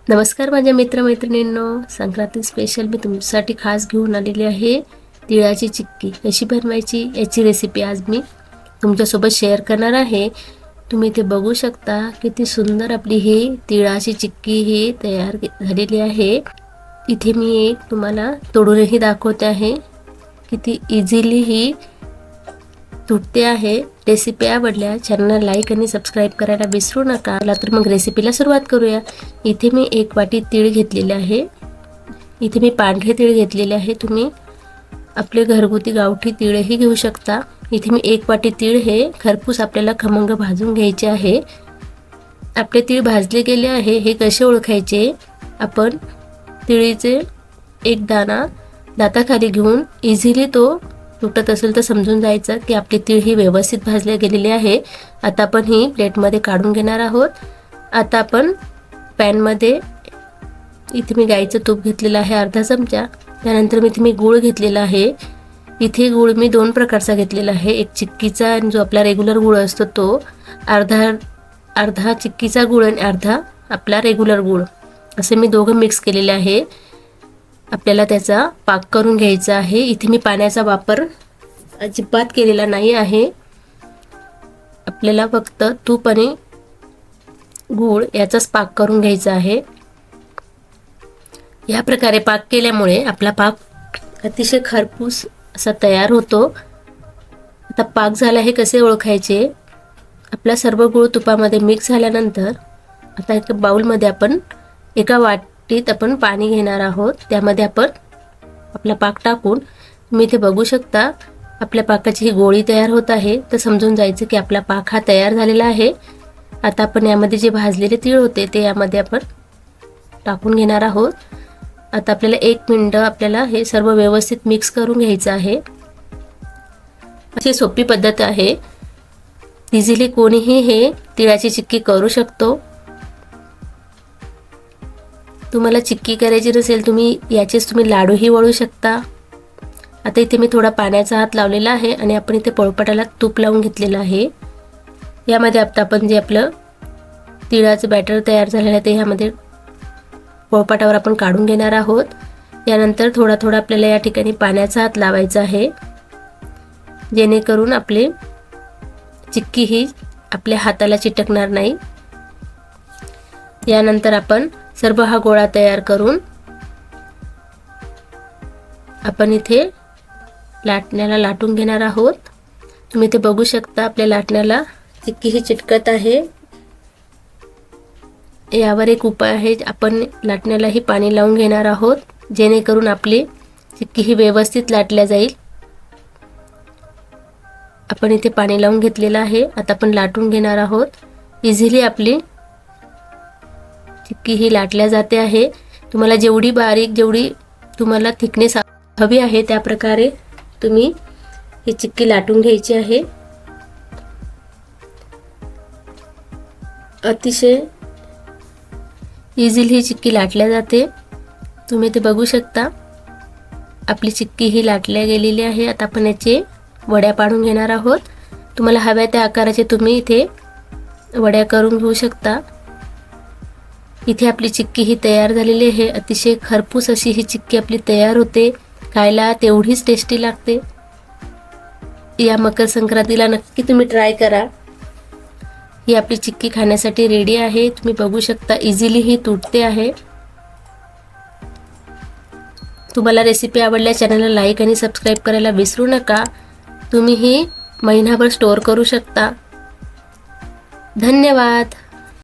नमस्कार माझ्या मित्रमैत्रिणींनो, संक्रांती स्पेशल मी तुमच्यासाठी खास घेऊन आलेली आहे तिळाची चिक्की. कशी बनवायची याची रेसिपी आज मी तुमच्यासोबत शेअर करणार आहे. तुम्ही ते बघू शकता किती सुंदर आपली ही तिळाची चिक्की ही तयार झालेली आहे. इथे मी एक तुम्हाला तोडूनही दाखवते आहे. किती इझिली ही तुटते आहे. रेसिपी आवडल्या चॅनलला लाईक आणि सबस्क्राईब करायला विसरू नका. चला तर मग रेसिपीला सुरुवात करूया. इथे मी 1 वाटी तीळ घेतलेले आहे. इथे मी पांढरे तीळ घेतलेले आहे. तुम्ही आपले घरगुती गावठी तीळही घेऊ शकता. इथे मी 1 वाटी तीळ हे खरपूस आपल्याला खमंग भाजून घ्यायचे आहे. आपले तीळ भाजले गेले आहे. हे कसे ओळखायचे? आपण तिळीचे एक दाणा दाताखाली घेऊन इझिली तो तुटत असेल तर समजून जायचं की आपली तीळ ही व्यवस्थित भाजले गेलेली आहे. आता आपण ही प्लेटमध्ये काढून घेणार आहोत. आता आपण पॅनमध्ये इथे मी गाईचं तूप घेतलेलं आहे अर्धा चमचा. त्यानंतर इथे मी गूळ घेतलेला आहे. इथे गूळ मी 2 प्रकारचा घेतलेला आहे. एक चिक्कीचा आणि जो आपला रेग्युलर गूळ असतो तो. अर्धा चिक्कीचा गूळ आणि अर्धा आपला रेग्युलर गूळ असे मी दोघं मिक्स केलेले आहे. आपल्याला त्याचा पाक करून घ्यायचा आहे. इथे मी पाण्याचा वापर अजिबात केलेला नाही आहे. आपल्याला फक्त तूप आणि गूळ याचाच पाक करून घ्यायचा आहे. या प्रकारे पाक केल्यामुळे आपला पाक अतिशय खरपूस असा तयार होतो. आता पाक झाला हे कसे ओळखायचे? आपला सर्व गूळ तुपामध्ये मिक्स झाल्यानंतर आता एका बाउलमध्ये आपण एका वाटीत आपण पाणी घेणार आहोत. त्यामध्ये आपण आपला पाक टाकून तुम्ही इथे बघू शकता आपल्या पाकाची ही गोळी तयार होत आहे. तर समजून जायचं की आपला पाक हा तयार झालेला आहे. आता आपण यामध्ये जे भाजलेले तीळ होते ते यामध्ये आपण टाकून घेणार आहोत. आता आपल्याला 1 मिनिट आपल्याला हे सर्व व्यवस्थित मिक्स करून घ्यायचं आहे. अशी सोपी पद्धत आहे. इझिली कोणीही हे तिळाची चिक्की करू शकतो. तुम्हाला चिक्की करायची नसेल तुम्ही याचेच लाडूही वळू शकता. आता इथे मी थोडा पाण्याचा हात लावलेला आहे आणि आपण इथे पोळपाटाला तूप लावून घेतलेलं आहे. यामध्ये आता आपण जे आपलं तिळाचं बॅटर तयार झालेलं आहे ते ह्यामध्ये पोळपाटावर आपण काढून घेणार आहोत. यानंतर थोडा थोडा आपल्याला या ठिकाणी पाण्याचा हात लावायचा आहे जेणेकरून आपले चिक्की ही आपल्या हाताला चिटकणार नाही. यानंतर आपण सर्व हा गोळा तयार करून आपण इथे लाटण्याला लाटून घेणार आहोत. तुम्ही इथे बघू शकता आपल्या लाटण्याला चिक्की ही चिटकत आहे. यावर एक उपाय आहे. आपण लाटण्यालाही पाणी लावून घेणार आहोत जेणेकरून आपली चिक्की ही व्यवस्थित लाटल्या जाईल. आपण इथे पाणी लावून घेतलेलं आहे. आता आपण लाटून घेणार आहोत. इझिली आपली चिक्की ही लाटल्या जाते आहे. तुम्हाला जेवढी बारीक जेवढी तुम्हाला थिकनेस हवी आहे त्या प्रकारे तुम्ही ही चिक्की लाटून घ्यायची आहे. अतिशय इझिली ही चिक्की लाटल्या जाते. तुम्ही ते बघू शकता आपली चिक्की ही लाटल्या गेलेली आहे. आता आपण याचे वड्या पाडून घेणार आहोत. तुम्हाला हव्या त्या आकाराचे तुम्ही इथे वड्या करून घेऊ शकता. इथे आपली चिक्की ही तयार झालेली आहे. अतिशय खरपूस अशी ही चिक्की आपली तयार होते. खायला तेवढीच टेस्टी लागते. या मकर संक्रांतीला नक्की तुम्ही ट्राय करा. ही आपली चिक्की खाण्यासाठी रेडी आहे. तुम्ही बघू शकता इझिली ही तुटते आहे. तुम्हाला रेसिपी आवडल्यास चॅनलला लाईक आणि सबस्क्राईब करायला विसरू नका. तुम्ही ही महिनाभर स्टोअर करू शकता. धन्यवाद.